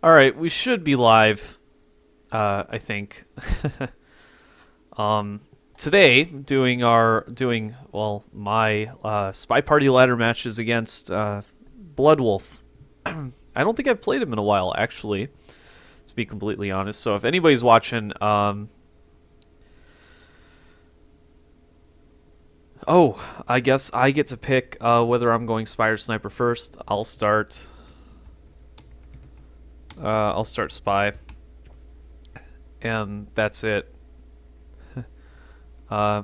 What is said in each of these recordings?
All right, we should be live, I think. um, Today, doing my Spy Party ladder matches against Bloodwolf. I don't think I've played him in a while, actually, to be completely honest. So if anybody's watching, oh, I guess I get to pick whether I'm going Spy or Sniper first. I'll start. I'll start Spy, and that's it. Uh,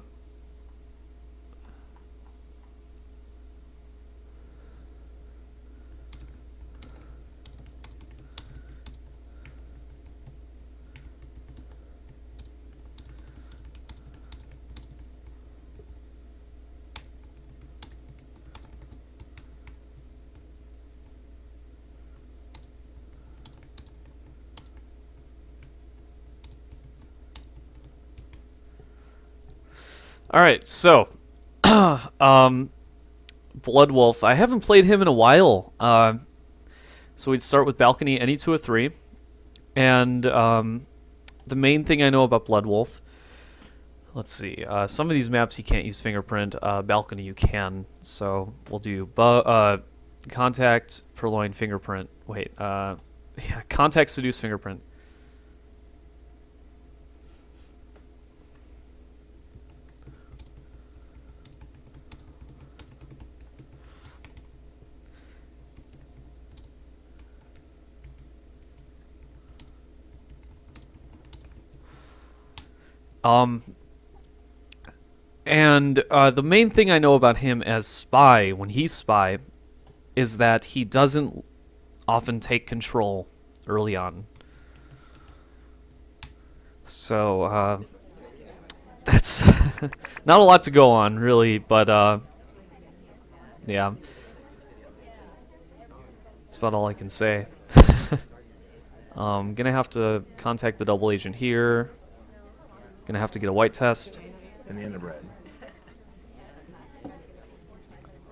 all right, so Bloodwolf. I haven't played him in a while. So we'd start with balcony any two or three, and the main thing I know about Bloodwolf. Let's see. Some of these maps you can't use fingerprint. Balcony you can. So we'll do contact, purloin, fingerprint. Wait. Yeah, contact, seduce, fingerprint. Um, and the main thing I know about him as spy, when he's spy, is that he doesn't often take control early on. So that's not a lot to go on, really, but yeah, that's about all I can say. Gonna have to contact the double agent here. Gonna have to get a white test. And the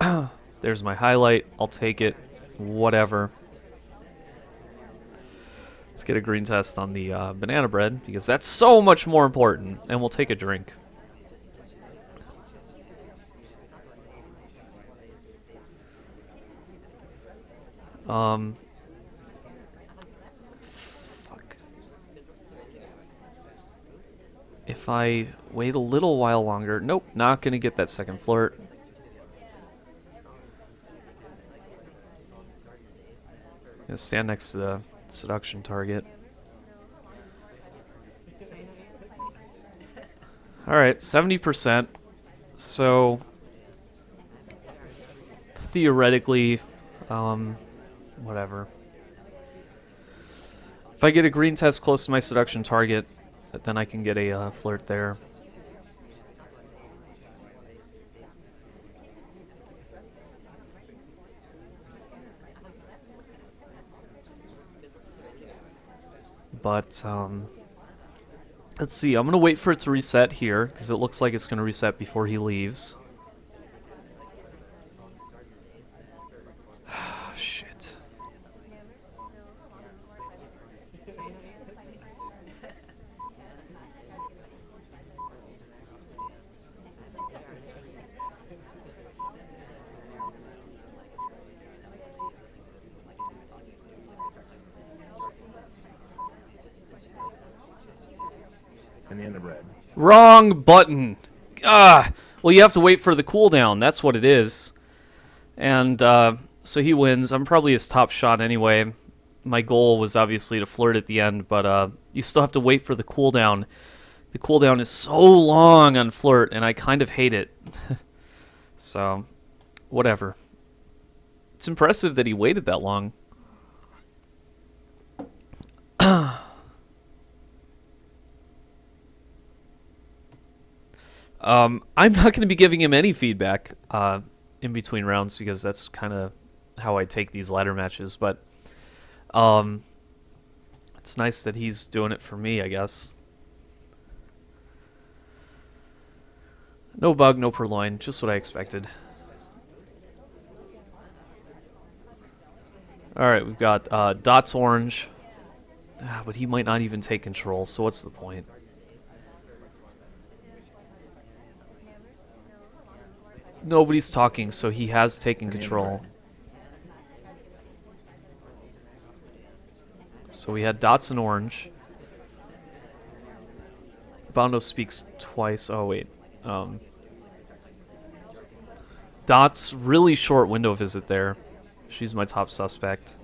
interbred. There's my highlight. I'll take it. Whatever. Let's get a green test on the banana bread because that's so much more important. And we'll take a drink. Fuck. If I wait a little while longer, nope, not gonna get that second flirt. Gonna stand next to the seduction target. Alright, 70%. So, theoretically, whatever. If I get a green test close to my seduction target, then I can get a flirt there. But, let's see, I'm going to wait for it to reset here, because it looks like it's going to reset before he leaves. Shit. And the interbred. Wrong button! Ah! Well, you have to wait for the cooldown, that's what it is. And, so he wins. I'm probably his top shot anyway. My goal was obviously to flirt at the end, but you still have to wait for the cooldown. The cooldown is so long on flirt, and I kind of hate it. So, whatever. It's impressive that he waited that long. I'm not going to be giving him any feedback in between rounds because that's kind of how I take these ladder matches. But it's nice that he's doing it for me, I guess. No bug, no purloin, just what I expected. Alright, we've got dots orange, But he might not even take control, so what's the point? Nobody's talking, so he has taken And the control. underbred. So we had dots and orange. Bondo speaks twice. Oh, wait. Dots, really short window visit there. She's my top suspect.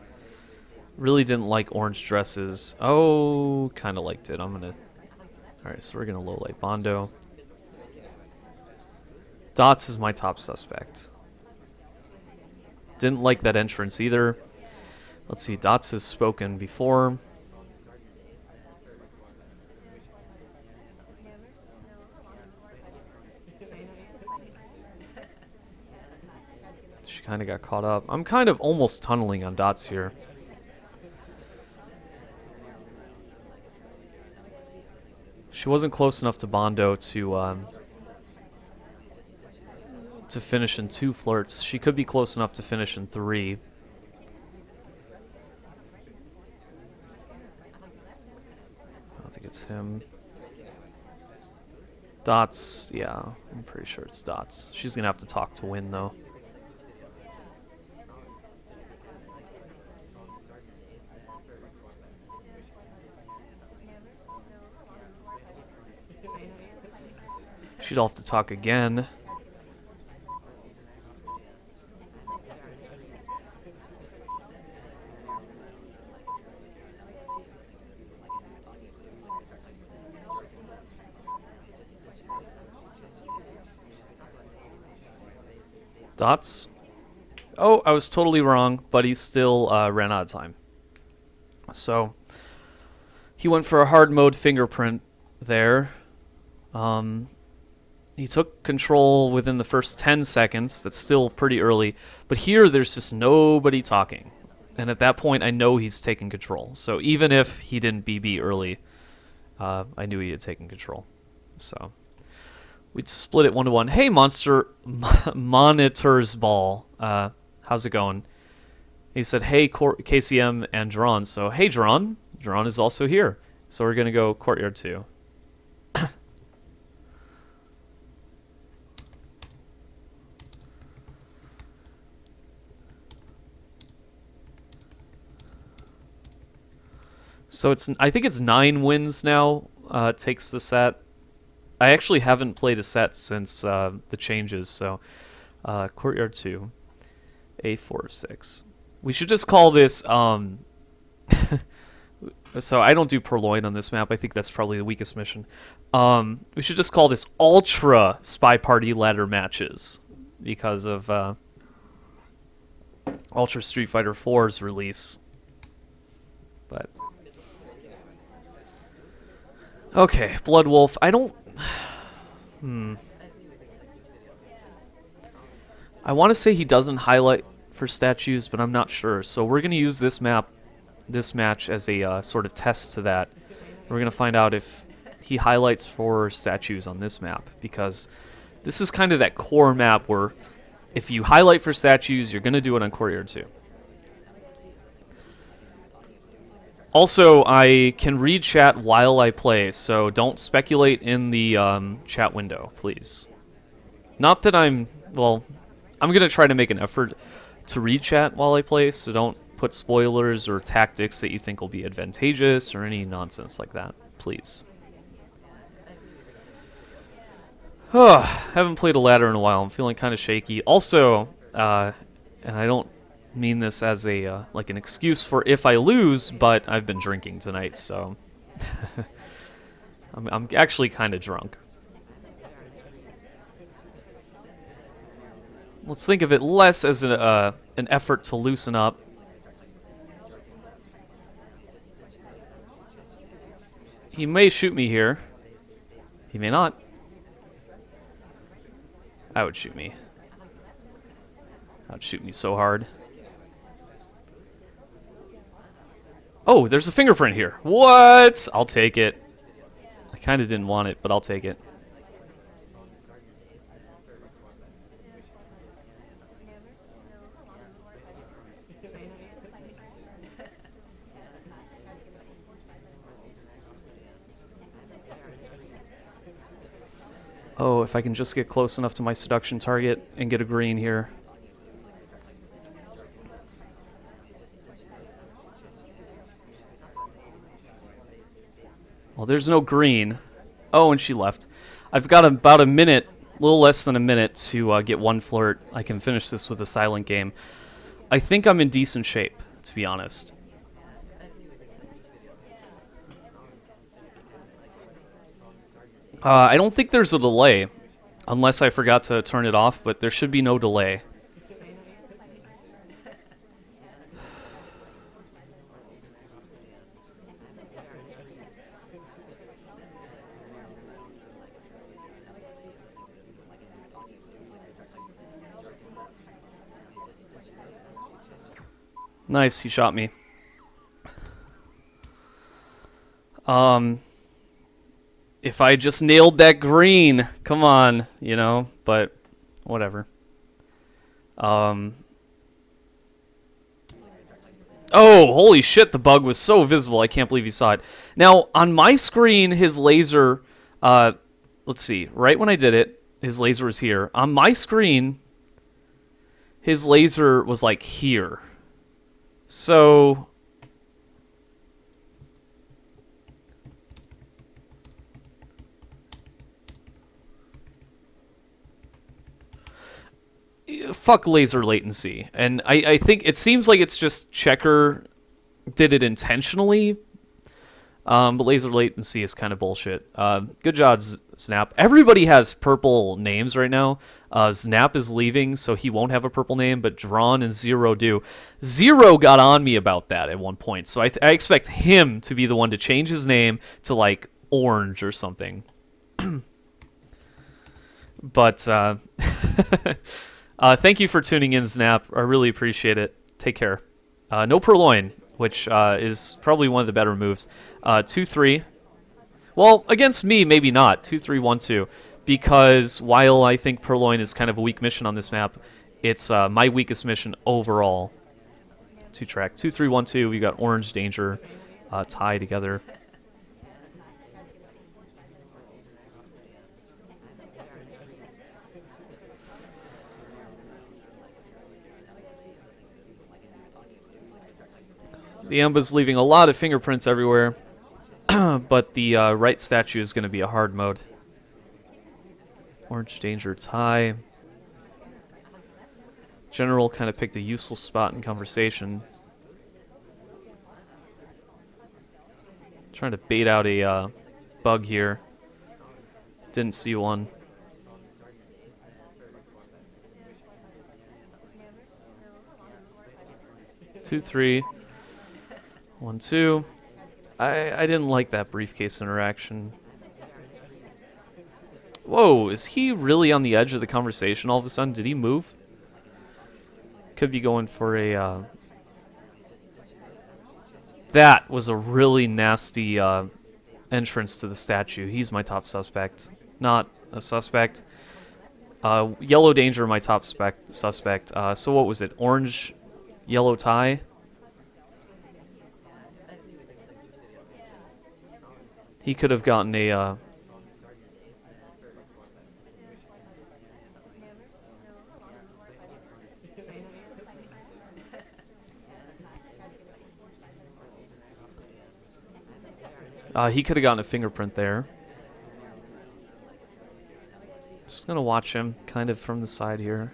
Really didn't like orange dresses. Oh, kind of liked it. Alright, so we're going to low light Bondo. Dots is my top suspect. Didn't like that entrance either. Let's see, Dots has spoken before. She kind of got caught up. I'm kind of almost tunneling on Dots here. She wasn't close enough to Bondo to finish in 2 flirts. She could be close enough to finish in 3. I don't think it's him. Dots, yeah, I'm pretty sure it's Dots. She's gonna have to talk to win though. She'd all have to talk again. Dots? Oh, I was totally wrong, but he still ran out of time. So, he went for a hard mode fingerprint there. He took control within the first 10 seconds. That's still pretty early. But here, there's just nobody talking. And at that point, I know he's taken control. So even if he didn't BB early, I knew he had taken control. So we'd split it 1-1. Hey, Monster Monitors Ball. How's it going? He said, hey, KCM and Dron. So, hey, Dron. Dron is also here. So we're going to go Courtyard 2. So I think it's 9 wins now. Takes the set. I actually haven't played a set since the changes. So Courtyard 2, A4-6. We should just call this. So I don't do Purloin on this map. I think that's probably the weakest mission. We should just call this Ultra Spy Party Ladder Matches because of Ultra Street Fighter 4's release. But okay, Blood Wolf. I don't. I want to say he doesn't highlight for statues, but I'm not sure. So we're gonna use this match as a sort of test to that. We're gonna find out if he highlights for statues on this map, because this is kind of that core map where if you highlight for statues, you're gonna do it on Courtyard 2. Also, I can read chat while I play, so don't speculate in the chat window, please. Not that well, I'm going to try to make an effort to read chat while I play, so don't put spoilers or tactics that you think will be advantageous or any nonsense like that, please. Haven't played a ladder in a while. I'm feeling kind of shaky. Also, and I don't mean this as a like an excuse for if I lose, but I've been drinking tonight, so I'm actually kind of drunk. Let's think of it less as an effort to loosen up. He may shoot me here. He may not. That would shoot me. That would shoot me so hard. Oh, there's a fingerprint here. What? I'll take it. I kind of didn't want it, but I'll take it. Oh, if I can just get close enough to my seduction target and get a green here. Well, there's no green. Oh, and she left. I've got about a minute, a little less than a minute to get one flirt. I can finish this with a silent game. I think I'm in decent shape, to be honest. I don't think there's a delay, unless I forgot to turn it off, but there should be no delay. Nice, he shot me. If I just nailed that green, come on, you know, but whatever. Oh, holy shit, the bug was so visible, I can't believe you saw it. Now, on my screen, his laser, let's see, right when I did it, his laser was here. On my screen, his laser was like here. So fuck laser latency. And I think it seems like it's just Checker did it intentionally, but laser latency is kind of bullshit. Good job, Snap. Everybody has purple names right now. Snap is leaving, so he won't have a purple name, but Drawn and Zero do. Zero got on me about that at one point, so I expect him to be the one to change his name to, like, Orange or something. But, thank you for tuning in, Snap. I really appreciate it. Take care. No Purloin, which is probably one of the better moves. 2-3. Well, against me, maybe not. 2-3-1-2. Because while I think Purloin is kind of a weak mission on this map, it's my weakest mission overall. 2-track. 2-3-1-2. We got Orange, Danger, tie together. The Amba's leaving a lot of fingerprints everywhere, but the right statue is going to be a hard mode. Orange, Danger, tie. General kind of picked a useless spot in conversation. Trying to bait out a bug here. Didn't see one. Two, three. 1-2. I didn't like that briefcase interaction. Whoa, is he really on the edge of the conversation all of a sudden? Did he move? Could be going for a... That was a really nasty entrance to the statue. He's my top suspect. Not a suspect. Yellow Danger, my top suspect. So what was it? Orange, yellow tie? He could have gotten a... he could have gotten a fingerprint there. Just gonna watch him kind of from the side here.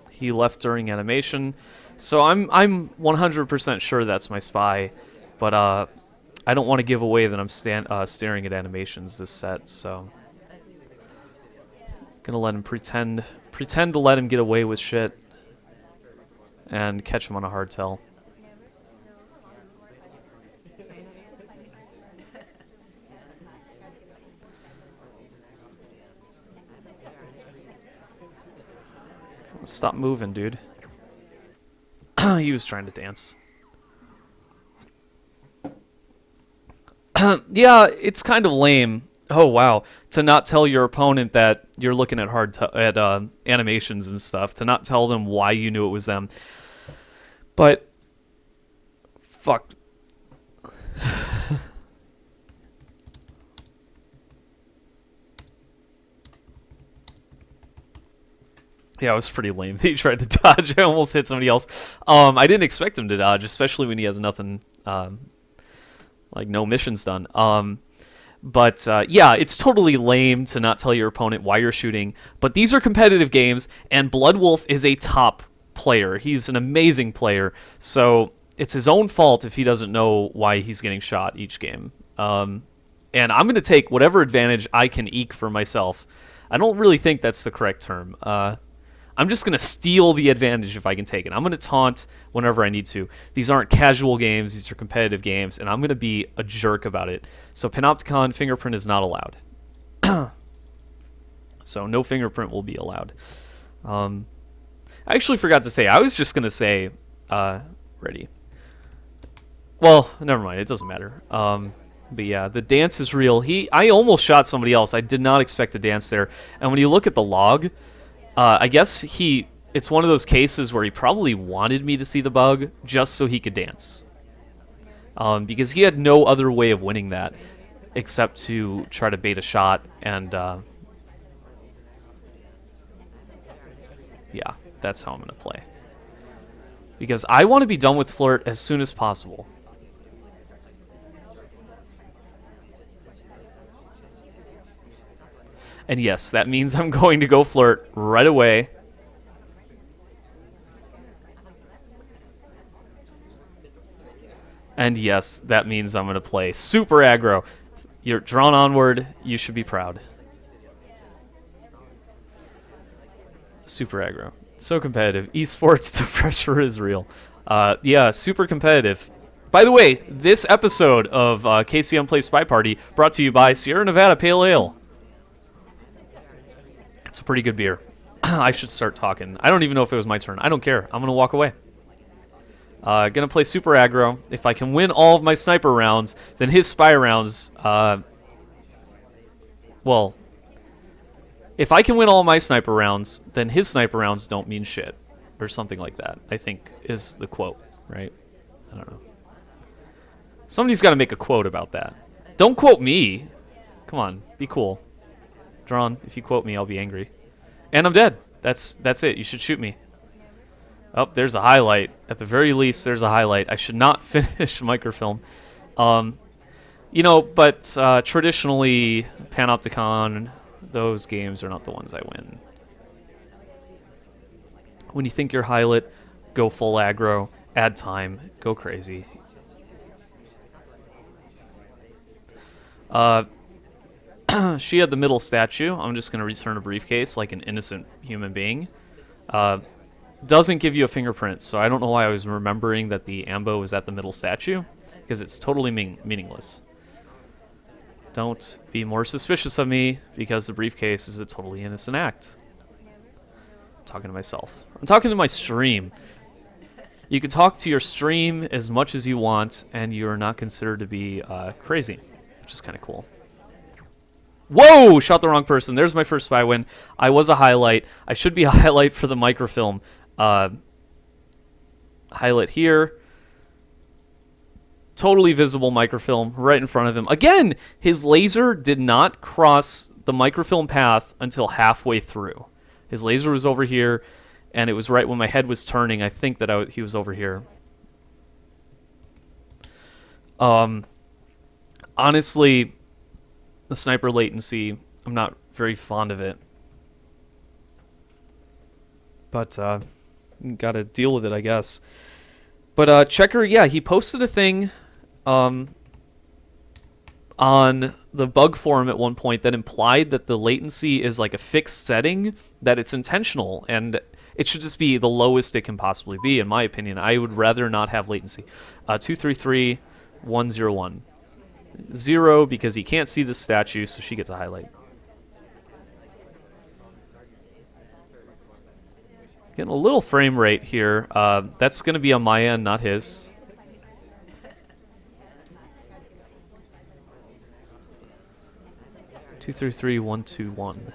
He left during animation, so I'm 100% sure that's my spy, but I don't want to give away that I'm staring at animations this set, so gonna let him pretend to let him get away with shit and catch him on a hardtail. Stop moving, dude. He was trying to dance. Yeah, it's kind of lame. Oh wow, to not tell your opponent that you're looking at animations and stuff, to not tell them why you knew it was them. But Fuck. Yeah, it was pretty lame. He tried to dodge. I almost hit somebody else. I didn't expect him to dodge, especially when he has nothing, like no missions done. But yeah, it's totally lame to not tell your opponent why you're shooting. But these are competitive games, and bl00dw0lf is a top player. He's an amazing player. So it's his own fault if he doesn't know why he's getting shot each game. And I'm going to take whatever advantage I can eke for myself. I don't really think that's the correct term. I'm just going to steal the advantage if I can take it. I'm going to taunt whenever I need to. These aren't casual games. These are competitive games, and I'm going to be a jerk about it. So Panopticon fingerprint is not allowed. So no fingerprint will be allowed. I actually forgot to say, I was just going to say ready. Well, never mind. It doesn't matter. But yeah, the dance is real. I almost shot somebody else. I did not expect a dance there. And when you look at the log, I guess it's one of those cases where he probably wanted me to see the bug just so he could dance. Because he had no other way of winning that except to try to bait a shot, and yeah, that's how I'm going to play. Because I want to be done with Flirt as soon as possible. And yes, that means I'm going to go Flirt right away. And yes, that means I'm going to play super aggro. You're drawn onward. You should be proud. Super aggro. So competitive. Esports, the pressure is real. Yeah, super competitive. By the way, this episode of KCM Play Spy Party brought to you by Sierra Nevada Pale Ale. It's a pretty good beer. I should start talking. I don't even know if it was my turn. I don't care. I'm going to walk away. Gonna play super aggro. If I can win all of my sniper rounds, then his spy rounds, well, if I can win all my sniper rounds, then his sniper rounds don't mean shit. Or something like that, I think is the quote, right? I don't know. Somebody's got to make a quote about that. Don't quote me. Come on, be cool. Drawn, if you quote me, I'll be angry. And I'm dead. That's it. You should shoot me. Oh, there's a highlight. At the very least, there's a highlight. I should not finish microfilm. You know, but traditionally, Panopticon, those games are not the ones I win. When you think you're highlight, go full aggro, add time, go crazy. She had the middle statue. I'm just going to return a briefcase like an innocent human being. Doesn't give you a fingerprint, so I don't know why I was remembering that the ambo was at the middle statue, because it's totally meaningless. Don't be more suspicious of me, because the briefcase is a totally innocent act. I'm talking to myself. I'm talking to my stream. You can talk to your stream as much as you want, and you're not considered to be crazy, which is kind of cool. Whoa! Shot the wrong person. There's my first spy win. I was a highlight. I should be a highlight for the microfilm. Highlight here. Totally visible microfilm right in front of him. Again, his laser did not cross the microfilm path until halfway through. His laser was over here, and it was right when my head was turning. I think that he was over here. Honestly, the sniper latency, I'm not very fond of it. But gotta deal with it, I guess. But Checker, yeah, he posted a thing on the bug forum at one point that implied that the latency is like a fixed setting, that it's intentional, and it should just be the lowest it can possibly be, in my opinion. I would rather not have latency. 233101. 0 because he can't see the statue, so she gets a highlight. Getting a little frame rate here. That's going to be on my end, not his. Two, three, three, 1, 2, 1.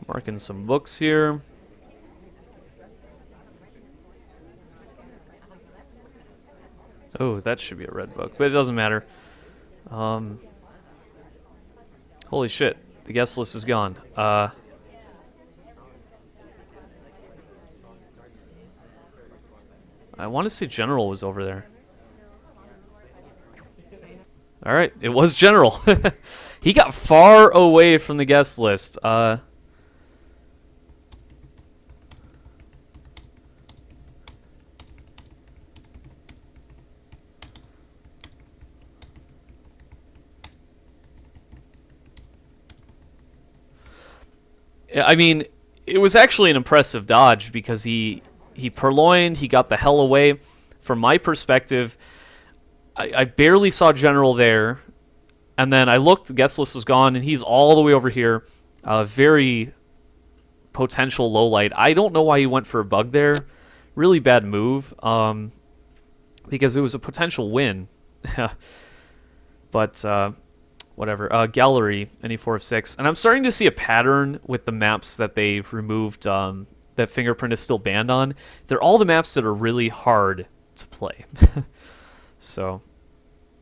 Marking some books here. Oh, that should be a red book, but it doesn't matter. Holy shit, the guest list is gone. I want to say General was over there. Alright, it was General. He got far away from the guest list. I mean, it was actually an impressive dodge because he purloined, he got the hell away. From my perspective, I barely saw General there, and then I looked, the guest list was gone, and he's all the way over here. Very potential low light. I don't know why he went for a bug there. Really bad move, because it was a potential win. But whatever. Gallery, any 4 of 6. And I'm starting to see a pattern with the maps that they've removed, that Fingerprint is still banned on. They're all the maps that are really hard to play. So,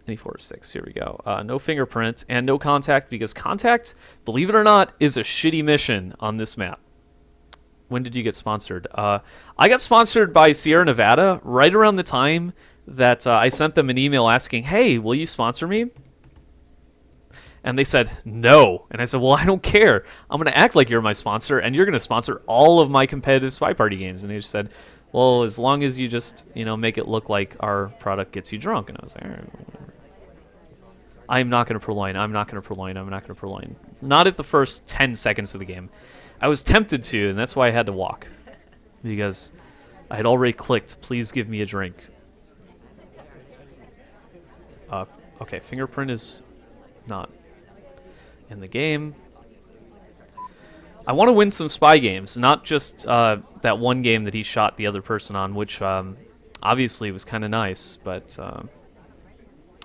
any 4 of 6. Here we go. No Fingerprint and no Contact, because Contact, believe it or not, is a shitty mission on this map. When did you get sponsored? I got sponsored by Sierra Nevada right around the time that I sent them an email asking, hey, will you sponsor me? And they said, no. And I said, well, I don't care. I'm going to act like you're my sponsor, and you're going to sponsor all of my competitive Spy Party games. And they just said, well, as long as you just, make it look like our product gets you drunk. And I was like, all right, I'm not going to purloin. I'm not going to purloin. I'm not going to purloin. Not at the first 10 seconds of the game. I was tempted to, and that's why I had to walk. Because I had already clicked, please give me a drink. Okay, Fingerprint is not in the game. I want to win some spy games, not just that one game that he shot the other person on, which obviously was kind of nice, but...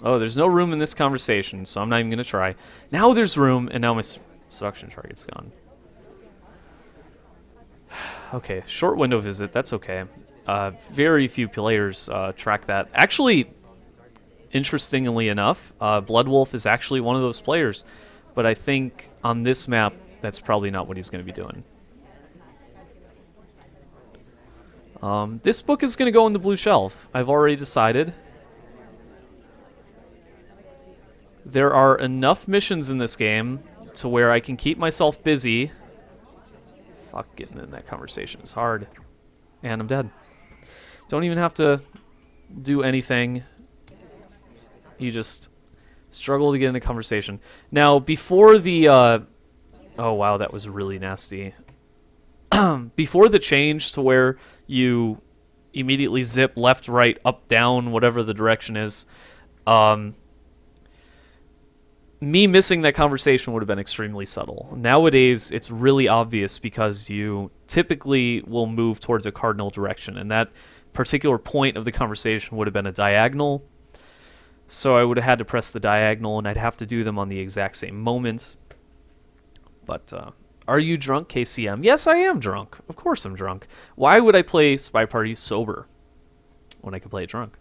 oh, there's no room in this conversation, so I'm not even going to try. Now there's room, and now my seduction target's gone. Okay, short window visit, that's okay. Very few players track that. Actually, interestingly enough, bl00dw0lf is actually one of those players, but I think on this map, that's probably not what he's going to be doing. This book is going to go in the blue shelf. I've already decided. There are enough missions in this game to where I can keep myself busy. Fuck, getting in that conversation is hard. And I'm dead. Don't even have to do anything. You just struggle to get in a conversation. Now, before the... oh, wow, that was really nasty. Before the change to where you immediately zip left, right, up, down, whatever the direction is, me missing that conversation would have been extremely subtle. Nowadays, it's really obvious because you typically will move towards a cardinal direction, and that particular point of the conversation would have been a diagonal. So I would have had to press the diagonal, and I'd have to do them on the exact same moment. But, are you drunk, KCM? Yes, I am drunk. Of course I'm drunk. Why would I play Spy Party sober when I could play it drunk?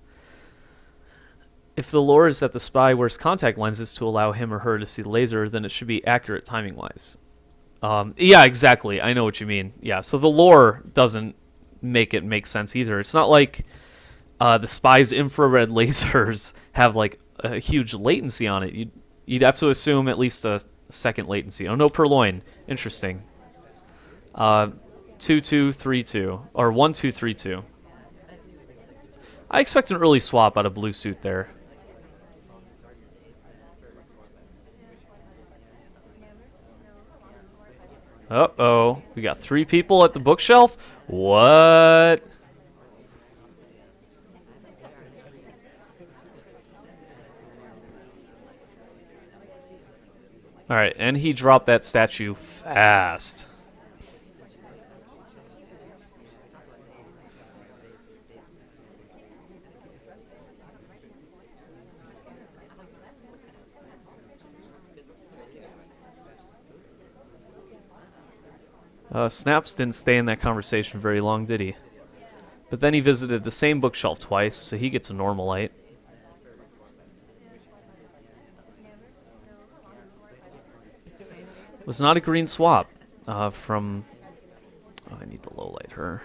If the lore is that the spy wears contact lenses to allow him or her to see the laser, then it should be accurate timing-wise. Yeah, exactly. I know what you mean. Yeah, so the lore doesn't make it make sense either. It's not like the spy's infrared lasers have like a huge latency on it. You'd have to assume at least a second latency. Oh, no purloin. Interesting. 2232 or 1232. I expect an early swap out of blue suit there. Uh-oh. We got 3 people at the bookshelf? What? Alright, and he dropped that statue fast. Snaps didn't stay in that conversation very long, did he? But then he visited the same bookshelf twice, so he gets a normal light. Was not a green swap from... Oh, I need to low light her.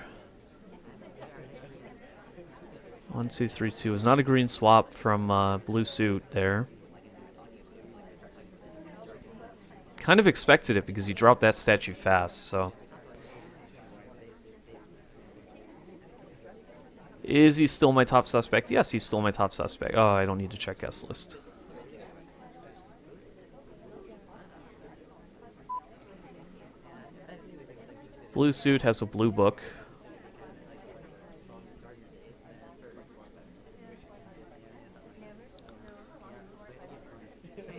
1, 2, 3, 2. Was not a green swap from blue suit there. Kind of expected it because he dropped that statue fast, so... Is he still my top suspect? Yes, he's still my top suspect. Oh, I don't need to check guest list. Blue suit has a blue book.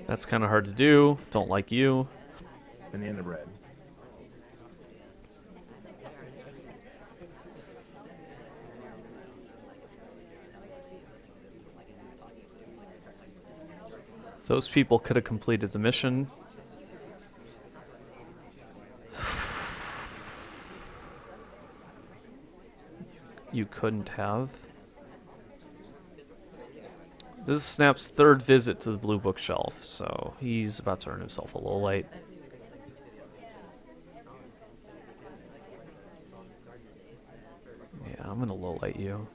That's kind of hard to do. Don't like you. Banana bread. Those people could have completed the mission. You couldn't have. This is Snap's third visit to the blue bookshelf, so he's about to earn himself a low light. Yeah, I'm gonna low light you.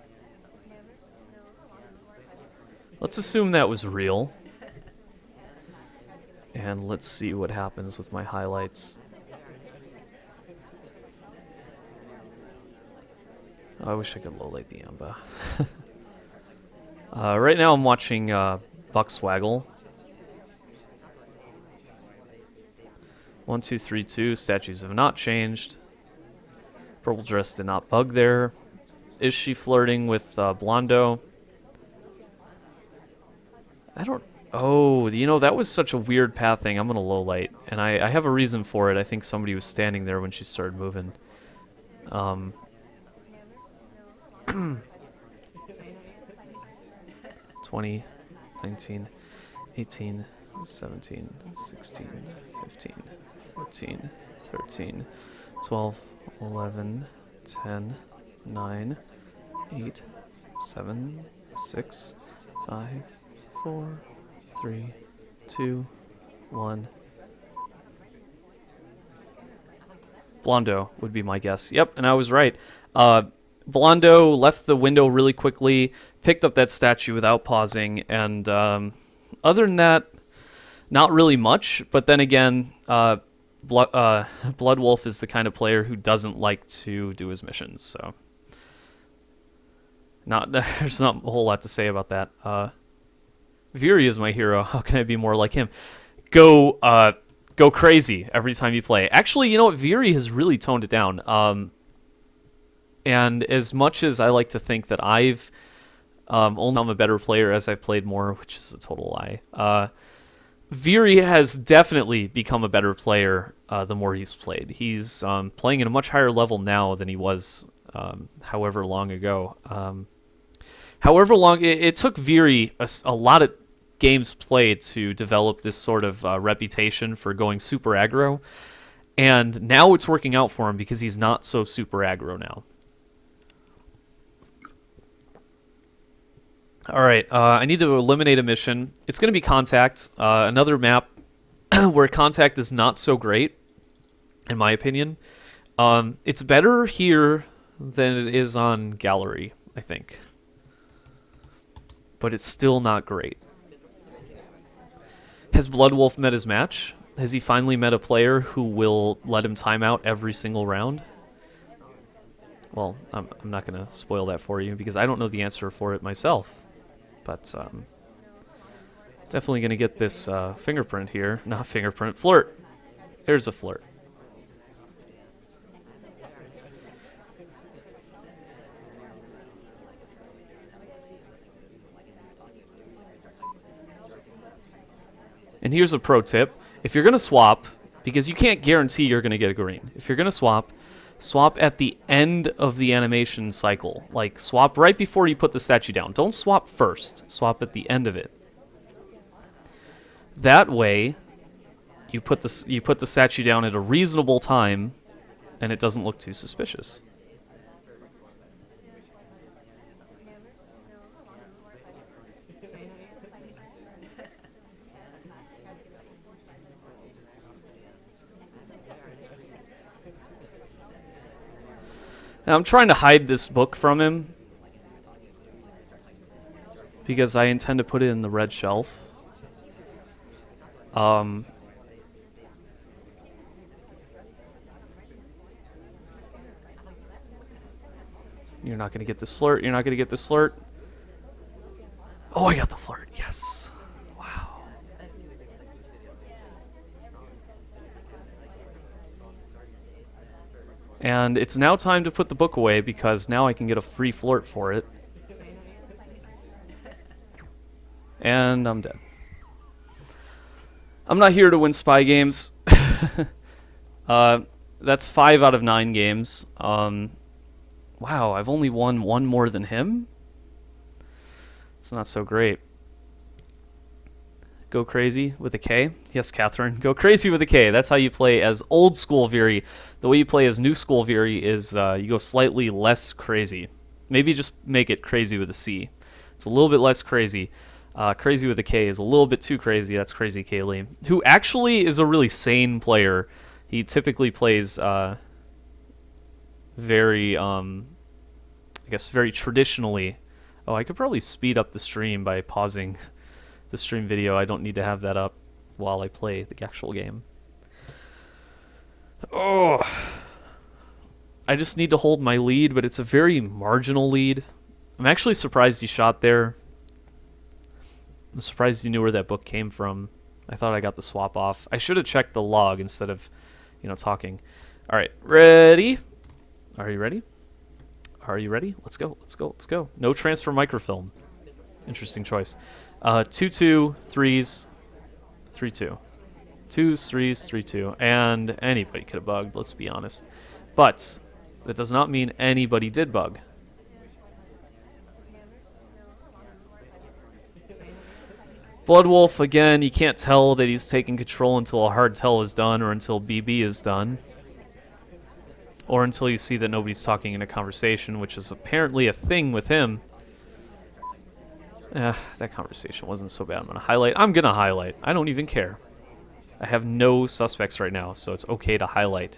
Let's assume that was real. And let's see what happens with my highlights. I wish I could low light the Amba. Right now I'm watching Buckswaggle. 1, 2, 3, 2. Statues have not changed. Purple dress did not bug there. Is she flirting with Blondo? I don't... Oh, you know, that was such a weird path thing. I'm going to low light. And I have a reason for it. I think somebody was standing there when she started moving. 20, 19, 18, 17, 16, 15, 14, 13, 12, 11, 10, 9, 8, 7, 6, 5, 4, 3, 2, 1. Blondo would be my guess. Yep, and I was right. Blondo left the window really quickly, picked up that statue without pausing, and other than that, not really much. But then again, Bloodwolf is the kind of player who doesn't like to do his missions, so there's not a whole lot to say about that. Viri is my hero. How can I be more like him? Go crazy every time you play. Actually, you know what? Viri has really toned it down. And as much as I like to think that I've only become a better player as I've played more, which is a total lie, Viri has definitely become a better player the more he's played. He's playing at a much higher level now than he was however long ago. However long it took Viri a lot of games played to develop this sort of reputation for going super aggro, and now it's working out for him because he's not so super aggro now. Alright, I need to eliminate a mission. It's going to be Contact, another map where Contact is not so great, in my opinion. It's better here than it is on Gallery, I think. But it's still not great. Has Bloodwolf met his match? Has he finally met a player who will let him time out every single round? Well, I'm not going to spoil that for you because I don't know the answer for it myself. But definitely going to get this fingerprint here. Not fingerprint, flirt. There's a flirt. And here's a pro tip. If you're going to swap, because you can't guarantee you're going to get a green. If you're going to swap, swap at the end of the animation cycle. Like, swap right before you put the statue down. Don't swap first. Swap at the end of it. That way, you put the statue down at a reasonable time, and it doesn't look too suspicious. And I'm trying to hide this book from him because I intend to put it in the red shelf. You're not going to get this flirt. You're not going to get this flirt. Oh, I got the flirt. Yes. Wow. And it's now time to put the book away because now I can get a free flirt for it. And I'm dead. I'm not here to win spy games. That's 5 out of 9 games. Wow, I've only won one more than him? It's not so great. Go crazy with a K? Yes, Catherine. Go crazy with a K. That's how you play as old school Veery. The way you play as new school Veery is you go slightly less crazy. Maybe just make it crazy with a C. It's a little bit less crazy. Crazy with a K is a little bit too crazy. That's Crazy Kaylee, who actually is a really sane player. He typically plays very, I guess, very traditionally. Oh, I could probably speed up the stream by pausing the stream video. I don't need to have that up while I play the actual game. Oh, I just need to hold my lead, but it's a very marginal lead. I'm actually surprised he shot there. I'm surprised he knew where that book came from. I thought I got the swap off. I should have checked the log instead of, talking. All right, ready? Are you ready? Are you ready? Let's go. Let's go. Let's go. No transfer microfilm. Interesting choice. 2-2, 3s, 3-2. 2s, 3s, 3-2. And anybody could have bugged, let's be honest. But that does not mean anybody did bug. Bloodwolf, again, you can't tell that he's taking control until a hard tell is done or until BB is done. Or until you see that nobody's talking in a conversation, which is apparently a thing with him. That conversation wasn't so bad. I'm going to highlight. I don't even care. I have no suspects right now, so it's okay to highlight.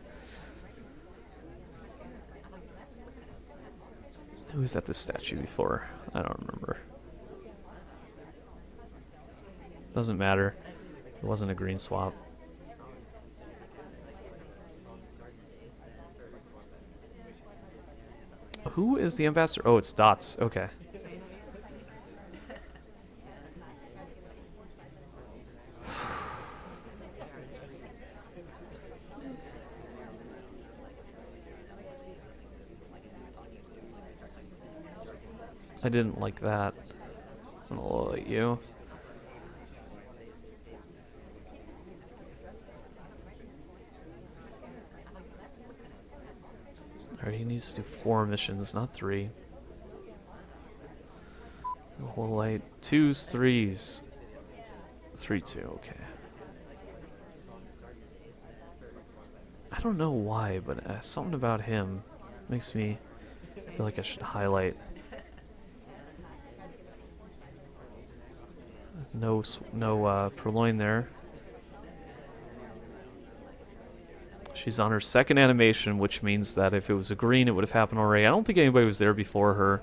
Who was at this statue before? I don't remember. Doesn't matter. It wasn't a green swap. Who is the ambassador? Oh, it's Dots. Okay. I didn't like that. I'm gonna look at you. Alright, he needs to do 4 missions, not 3. The whole light. 2s, 3s. 3-2, okay. I don't know why, but something about him makes me feel like I should highlight. No Purloin there. She's on her second animation, which means that if it was a green, it would have happened already. I don't think anybody was there before her.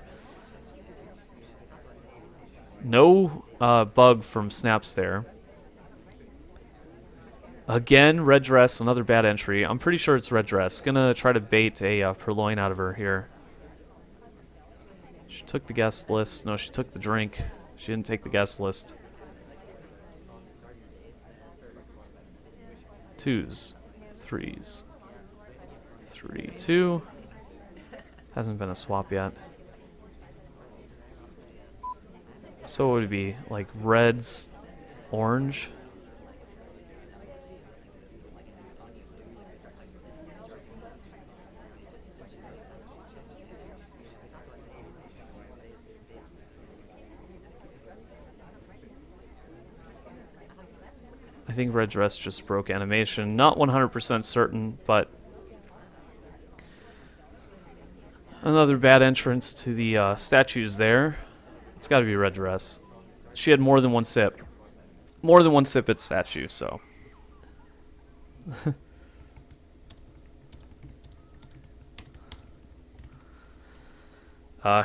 No bug from Snaps there. Again, red dress, another bad entry. I'm pretty sure it's red dress. Gonna try to bait a Purloin out of her here. She took the guest list. No, she took the drink. She didn't take the guest list. 2s, 3s, 3-2. Hasn't been a swap yet. So it would be like reds, orange. I think red dress just broke animation. Not 100% certain, but Another bad entrance to the statues there. It's got to be red dress. She had more than one sip. More than one sip at statue, so.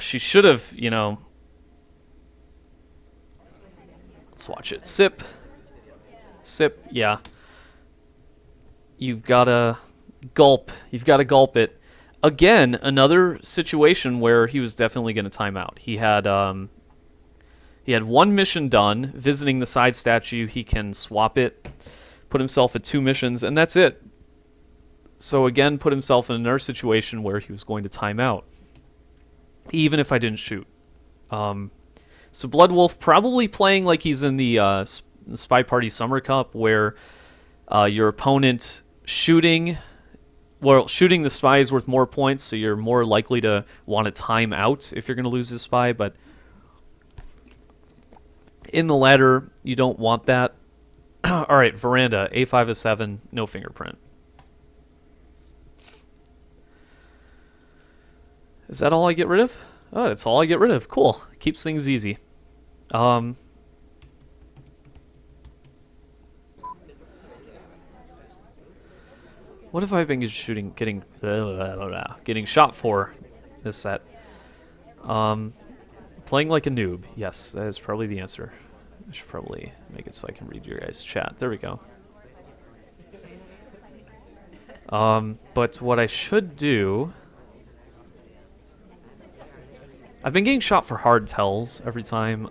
She should have, you know. Let's watch it. Sip. Sip, yeah. You've got to gulp. You've got to gulp it. Again, another situation where he was definitely going to time out. He had one mission done, visiting the side statue. He can swap it, put himself at 2 missions, and that's it. So again, put himself in another situation where he was going to time out, even if I didn't shoot. So Blood Wolf probably playing like he's in the Spy Party Summer Cup, where your opponent shooting the spy is worth more points, so you're more likely to want to time out if you're going to lose the spy, but in the ladder, you don't want that. Alright, Veranda, A5 of 7, no fingerprint. Is that all I get rid of? Oh, that's all I get rid of. Cool. Keeps things easy. What have I been getting shot for this set? Playing like a noob. Yes, that is probably the answer. I should probably make it so I can read your guys' chat. There we go. But what I should do... I've been getting shot for hard tells every time.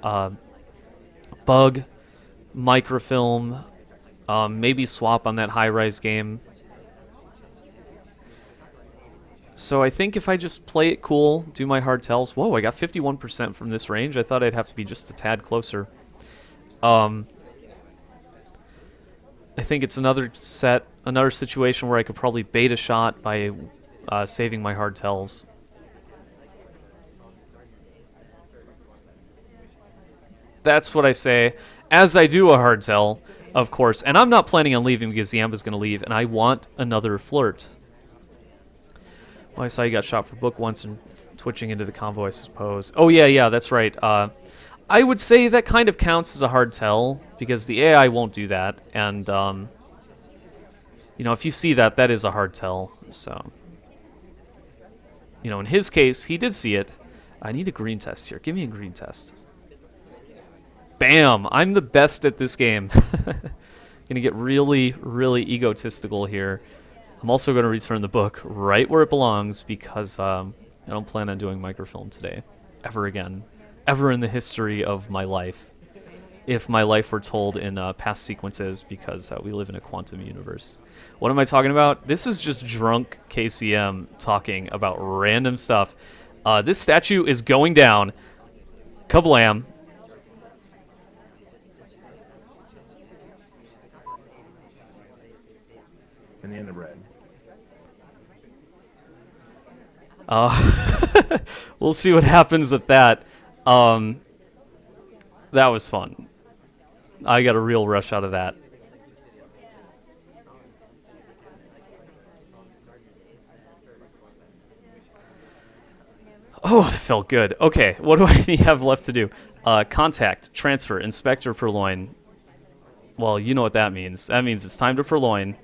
Bug, microfilm, maybe swap on that high-rise game. So I think if I just play it cool, do my hard tells... Whoa, I got 51% from this range. I thought I'd have to be just a tad closer. I think it's another situation where I could probably bait a shot by saving my hard tells. That's what I say as I do a hard tell, of course. And I'm not planning on leaving because Yamba's going to leave, and I want another flirt. Well, I saw you got shot for book once and twitching into the convoy, I suppose. Oh, yeah, that's right. I would say that kind of counts as a hard tell, because the AI won't do that, and, you know, if you see that, that is a hard tell, so. You know, in his case, he did see it. I need a green test here. Give me a green test. Bam! I'm the best at this game. Gonna get really, really egotistical here. I'm also going to return the book right where it belongs because I don't plan on doing microfilm today. Ever again. Ever in the history of my life. If my life were told in past sequences, because we live in a quantum universe. What am I talking about? This is just drunk KCM talking about random stuff. This statue is going down. Kablam. In the end of red. We'll see what happens with that. That was fun. I got a real rush out of that. Oh, that felt good. Okay, what do I have left to do? Contact, transfer, inspector purloin. Well, you know what that means. That means it's time to purloin.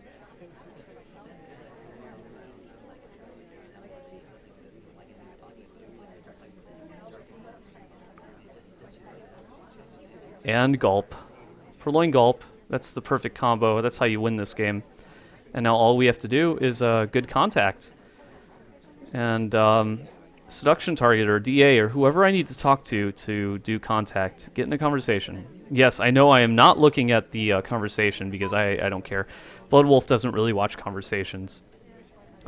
And gulp. Purloin gulp. That's the perfect combo. That's how you win this game. And now all we have to do is good contact. And seduction target or DA or whoever I need to talk to do contact. Get in a conversation. Yes, I know I am not looking at the conversation because I don't care. Blood Wolf doesn't really watch conversations.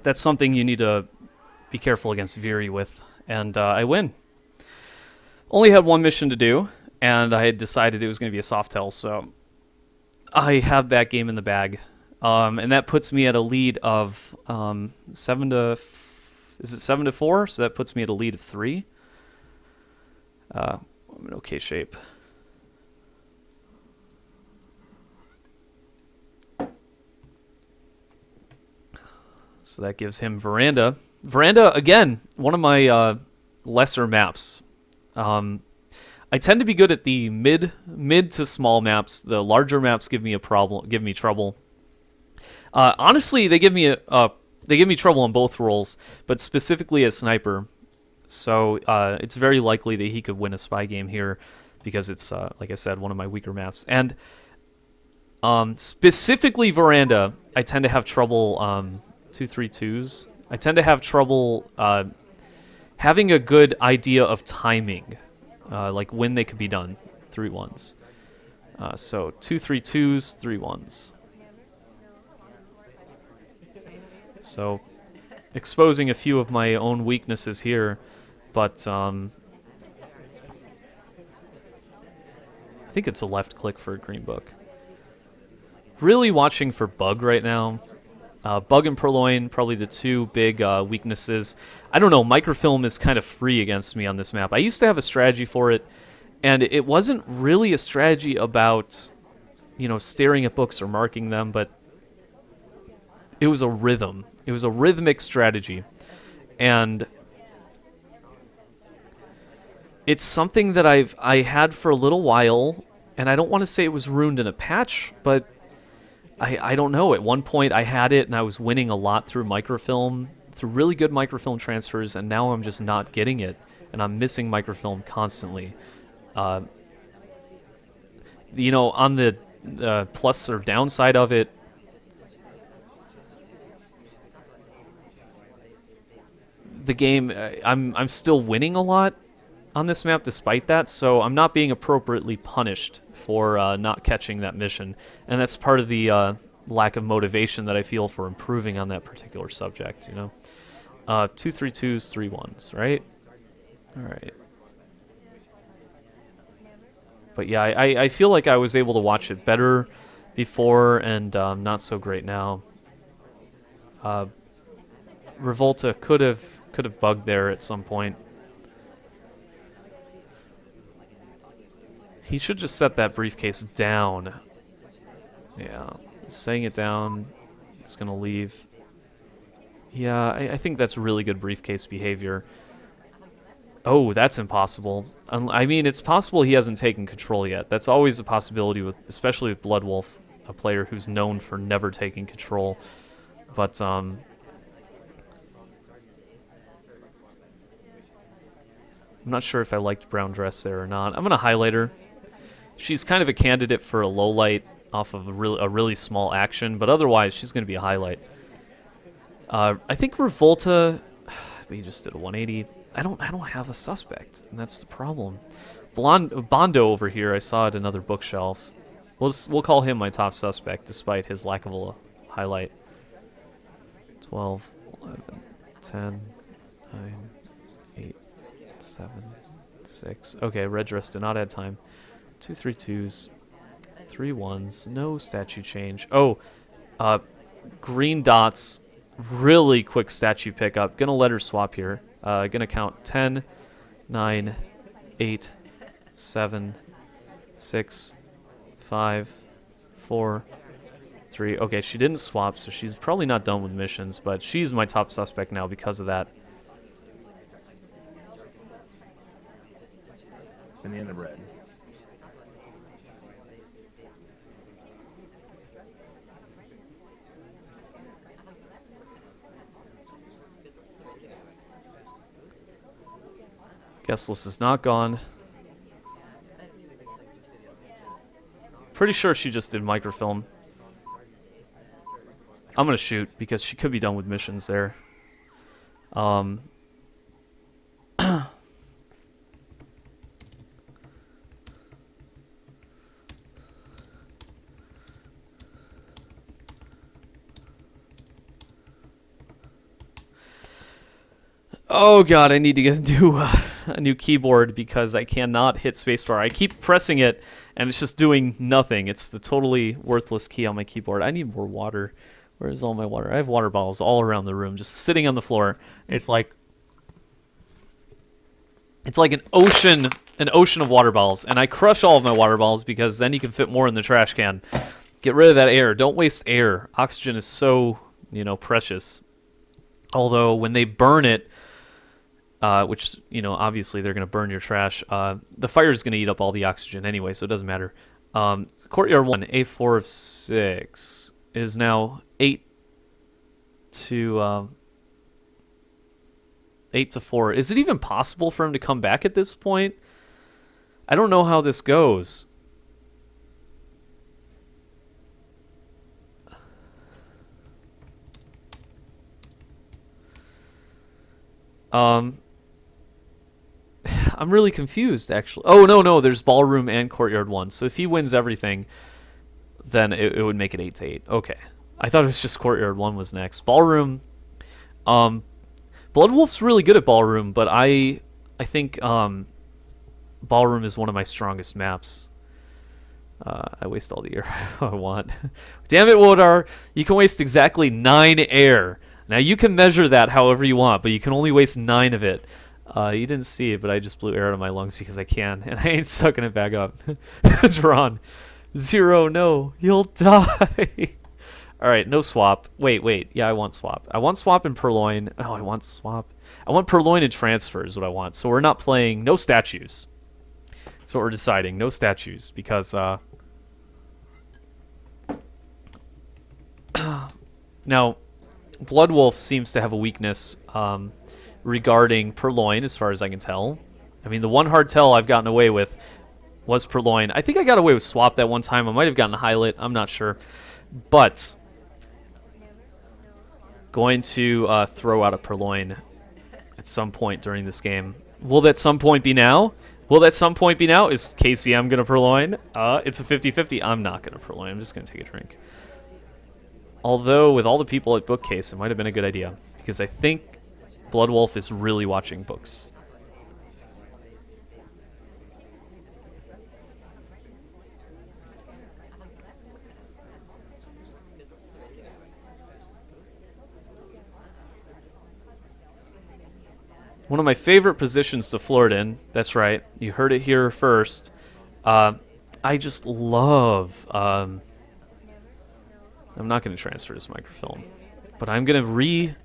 That's something you need to be careful against Veery with. And I win. Only had one mission to do. And I had decided it was going to be a soft tell, so I have that game in the bag. And that puts me at a lead of 7 to 4? So that puts me at a lead of 3. I'm in okay shape. So that gives him Veranda. Veranda, again, one of my lesser maps. Um, I tend to be good at the mid to small maps. The larger maps give me trouble. Honestly, they give me trouble in both roles, but specifically as sniper. So it's very likely that he could win a spy game here because it's, like I said, one of my weaker maps. And specifically Veranda, I tend to have trouble 2-3-2s. I tend to have trouble having a good idea of timing, like when they could be done. 3-1s. So 2-3-2s, 3-1s. So exposing a few of my own weaknesses here, but I think it's a left click for a green book. Really watching for bug right now. Bug and Purloin, probably the two big weaknesses. I don't know, microfilm is kind of free against me on this map. I used to have a strategy for it, and it wasn't really a strategy about, you know, staring at books or marking them, but it was a rhythm. It was a rhythmic strategy. And it's something that I had for a little while, and I don't want to say it was ruined in a patch, but I don't know. At one point I had it and I was winning a lot through microfilm, through really good microfilm transfers, and now I'm just not getting it, and I'm missing microfilm constantly. You know, on the plus or downside of it, the game, I'm still winning a lot on this map despite that, so I'm not being appropriately punished for not catching that mission, and that's part of the lack of motivation that I feel for improving on that particular subject, you know. 2-3-2s, 3-1s, right? Alright. But yeah, I feel like I was able to watch it better before, and not so great now. Revolta could have bugged there at some point. He should just set that briefcase down. Yeah, setting it down, it's gonna leave. Yeah, I think that's really good briefcase behavior. Oh, that's impossible. I mean, it's possible he hasn't taken control yet. That's always a possibility, with, especially with bl00dw0lf, a player who's known for never taking control. But I'm not sure if I liked brown dress there or not. I'm gonna highlight her. She's kind of a candidate for a low light off of a really small action, but otherwise she's going to be a highlight. I think Revolta, but he just did a 180. I don't have a suspect, and that's the problem. Bondo over here, I saw at another bookshelf. We'll call him my top suspect, despite his lack of a highlight. 12, 11, 10, 9, 8, 7, 6. Okay, red dress did not add time. 2-3-2s, 3-1s, no statue change. Oh, green dots, really quick statue pickup. Gonna let her swap here. Gonna count 10, 9, 8, 7, 6, 5, 4, 3. Okay, she didn't swap, so she's probably not done with missions, but she's my top suspect now because of that. In the end of red. Guest list is not gone. Pretty sure she just did microfilm. I'm gonna shoot because she could be done with missions there. Oh god, I need to get a new keyboard because I cannot hit spacebar. I keep pressing it and it's just doing nothing. It's the totally worthless key on my keyboard. I need more water. Where's all my water? I have water bottles all around the room, just sitting on the floor. It's like an ocean of water bottles, and I crush all of my water bottles because then you can fit more in the trash can. Get rid of that air. Don't waste air. Oxygen is so, you know, precious. Although when they burn it, which, obviously they're going to burn your trash, the fire is going to eat up all the oxygen anyway, so it doesn't matter. Courtyard 1, A4 of 6, is now 8 to 8 to 4. Is it even possible for him to come back at this point? I don't know how this goes. I'm really confused, actually. Oh, no, there's Ballroom and Courtyard 1. So if he wins everything, then it would make it 8 to 8. Okay. I thought it was just Courtyard 1 was next. Ballroom. Bloodwolf's really good at Ballroom, but I think Ballroom is one of my strongest maps. I waste all the air I want. Damn it, Wodar! You can waste exactly 9 air. Now you can measure that however you want, but you can only waste 9 of it. You didn't see it, but I just blew air out of my lungs because I can, and I ain't sucking it back up. Drawn. 0, no, you'll die. Alright, no swap. Wait. Yeah, I want swap. I want swap and Purloin. Oh, I want swap. I want Purloin and transfer is what I want. So we're not playing no statues. That's what we're deciding. No statues. Because, now, Bloodwolf seems to have a weakness regarding Purloin, as far as I can tell. I mean, the one hard tell I've gotten away with was Purloin. I think I got away with swap that one time. I might have gotten a highlight. I'm not sure. But going to throw out a Purloin at some point during this game. Will that some point be now? Will that some point be now? Is KCM going to Purloin? It's a 50-50. I'm not going to Purloin. I'm just going to take a drink. Although, with all the people at Bookcase, it might have been a good idea. Because I think Bloodwolf is really watching books. One of my favorite positions to flirt in. That's right. You heard it here first. I just love... I'm not going to transfer this microfilm. But I'm going to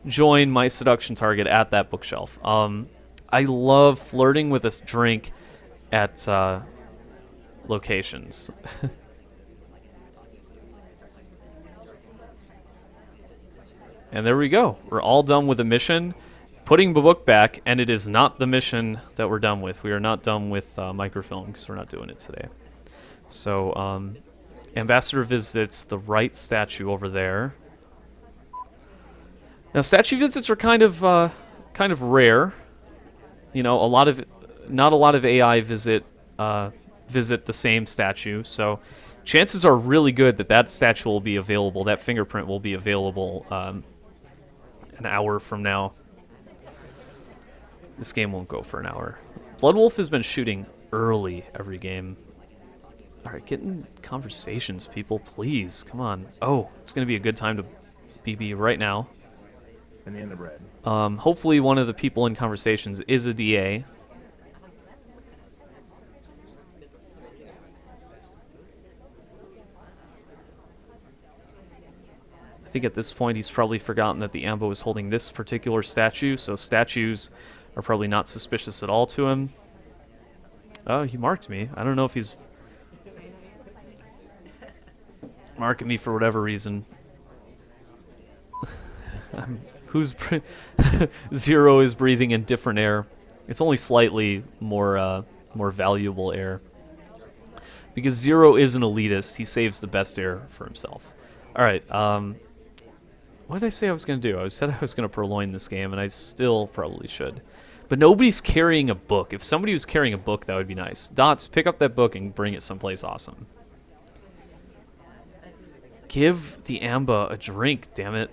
rejoin my seduction target at that bookshelf. I love flirting with this drink at locations. And there we go. We're all done with the mission. Putting the book back, and it is not the mission that we're done with. We are not done with microfilm because we're not doing it today. So, Ambassador visits the right statue over there. Now, statue visits are kind of rare. You know, not a lot of AI visit the same statue. So, chances are really good that that statue will be available. That fingerprint will be available an hour from now. This game won't go for an hour. Bloodwolf has been shooting early every game. Alright, get in conversations, people, please. Come on. Oh, it's going to be a good time to BB right now. And in the red. Hopefully one of the people in conversations is a DA. I think at this point he's probably forgotten that the Ambo is holding this particular statue, so statues are probably not suspicious at all to him. Oh, he marked me. I don't know if he's marking me for whatever reason. Zero is breathing in different air. It's only slightly more valuable air. Because Zero is an elitist, he saves the best air for himself. Alright, what did I say I was going to do? I said I was going to Purloin this game, and I still probably should. But nobody's carrying a book. If somebody was carrying a book, that would be nice. Dots, pick up that book and bring it someplace awesome. Give the Amba a drink, damn it.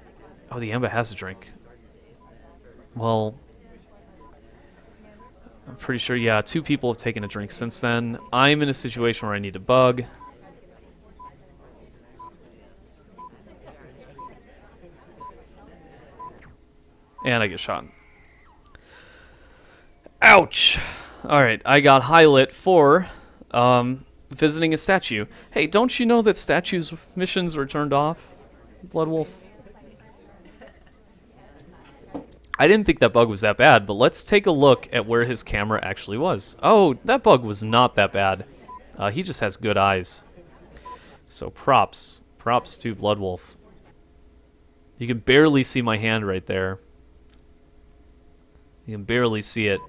Oh, the Amba has a drink. Well, I'm pretty sure, yeah, 2 people have taken a drink since then. I'm in a situation where I need a bug. And I get shot. Ouch! Alright, I got highlight for visiting a statue. Hey, don't you know that statues missions were turned off, Bloodwolf? I didn't think that bug was that bad, but let's take a look at where his camera actually was. Oh, that bug was not that bad. He just has good eyes. So props. Props to bl00dw0lf. You can barely see my hand right there. You can barely see it.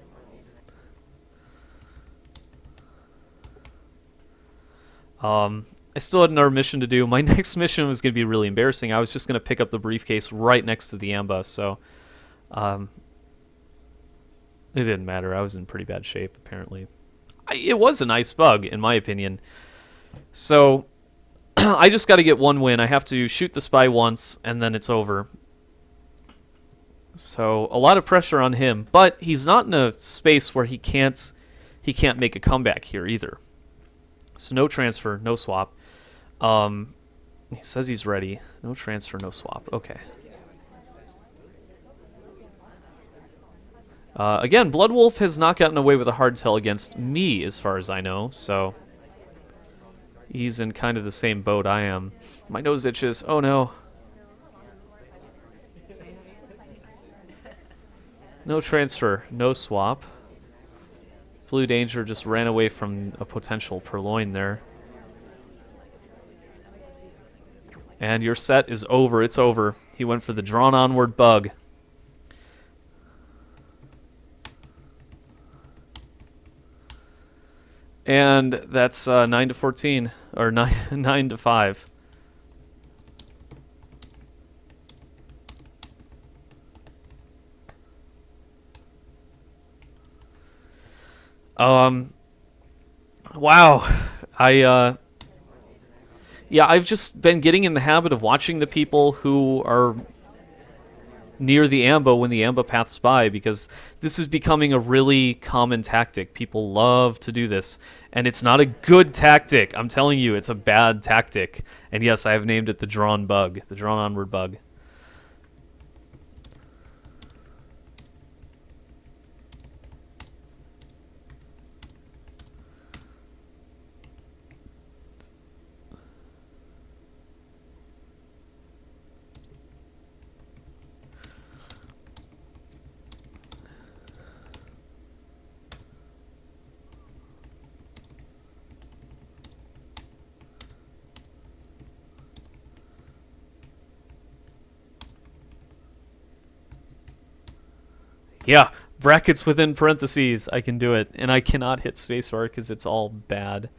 I still had another mission to do. My next mission was going to be really embarrassing. I was just going to pick up the briefcase right next to the ambush, so it didn't matter. I was in pretty bad shape, apparently. It was a nice bug, in my opinion. So I just got to get one win. I have to shoot the spy once, and then it's over. So a lot of pressure on him, but he's not in a space where he can't make a comeback here either. So no transfer, no swap. He says he's ready. No transfer, no swap. Okay. Again, bl00dw0lf has not gotten away with a hardtail against me, as far as I know, so he's in kind of the same boat I am. My nose itches. Oh no. No transfer, no swap. Blue Danger just ran away from a potential purloin there. And your set is over. It's over. He went for the drawn onward bug. And that's 9 to 14, or 9 to 5. Wow. Yeah, I've just been getting in the habit of watching the people who are near the ambo when the ambo paths by, because this is becoming a really common tactic. People love to do this, and it's not a good tactic. I'm telling you, it's a bad tactic. And yes, I have named it the drawn bug, the drawn onward bug. Yeah, brackets within parentheses. I can do it, and I cannot hit spacebar because it's all bad.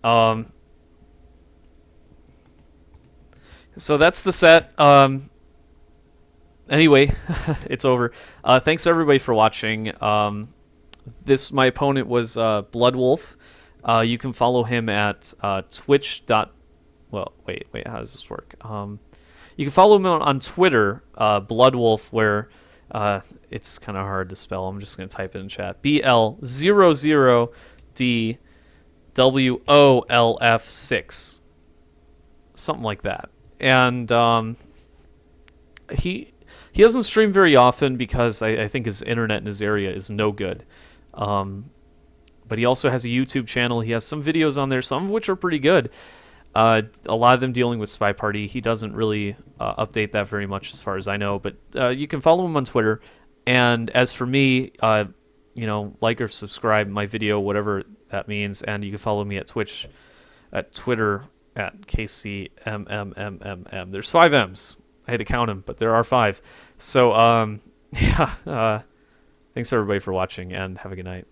So that's the set. Anyway, it's over. Thanks everybody for watching. My opponent was bl00dw0lf. You can follow him at twitch. Well, wait, how does this work? You can follow him on Twitter, bl00dw0lf, where it's kind of hard to spell. I'm just going to type it in chat. bl00dw0lf6. Something like that. And he doesn't stream very often because I think his internet in his area is no good. But he also has a YouTube channel. He has some videos on there, some of which are pretty good. A lot of them dealing with Spy Party. He doesn't really update that very much as far as I know, but you can follow him on Twitter. And as for me, like or subscribe my video, whatever that means, and you can follow me at Twitch, at Twitter, at KCMMMMM. There's 5 M's. I had to count them, but there are 5. So, yeah, thanks everybody for watching, and have a good night.